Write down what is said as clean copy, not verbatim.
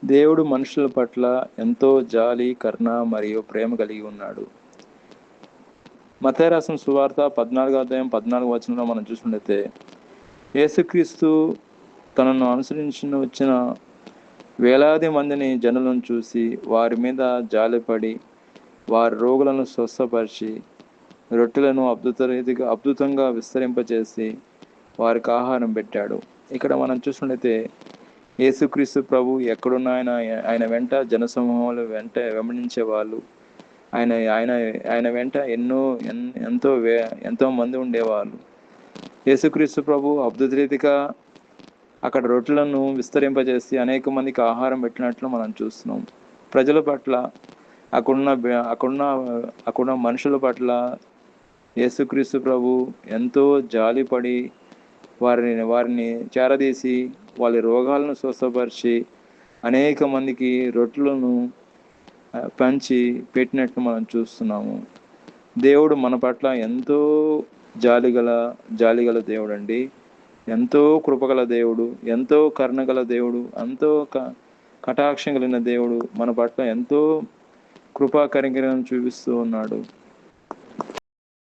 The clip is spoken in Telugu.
దేవుడు మనుషుల పట్ల ఎంతో జాలి, కరుణ మరియు ప్రేమ కలిగి ఉన్నాడు. మత్తయి రాసిన సువార్త 14 అధ్యాయం 14 మనం చూసినట్లయితే, యేసుక్రీస్తు తనను అనుసరించి వచ్చిన వేలాది మందిని జనులను చూసి వారి మీద జాలిపడి వారి రోగులను స్వస్థపరిచి రొట్టెలను అద్భుతంగా విస్తరింపచేసి వారికి ఆహారం పెట్టాడు. ఇక్కడ మనం చూసినట్లయితే యేసుక్రీస్తు ప్రభు ఎక్కడున్నా ఆయన వెంట జనసమూహాలు వెంబడించే వాళ్ళు, ఆయన ఆయన ఆయన వెంట ఎంతో మంది ఉండేవాళ్ళు. యేసుక్రీస్తు ప్రభు అద్భుతరీతిగా అక్కడ రొట్టెలను విస్తరింపజేసి అనేక మందికి ఆహారం పెట్టినట్లు మనం చూస్తున్నాం. ప్రజల పట్ల అక్కడున్న మనుషుల పట్ల యేసుక్రీస్తు ప్రభు ఎంతో జాలిపడి వారిని చేరదీసి వాళ్ళ రోగాలను స్వస్థపరిచి అనేక మందికి రొట్టెలను పంచి పెట్టినట్లు మనం చూస్తున్నాము. దేవుడు మన పట్ల ఎంతో జాలిగల దేవుడు అండి. ఎంతో కృపగల దేవుడు, ఎంతో కరుణగల దేవుడు, ఎంతో కటాక్షం కలిగిన దేవుడు మన పట్ల ఎంతో కృపా కనికరం చూపిస్తూ ఉన్నాడు.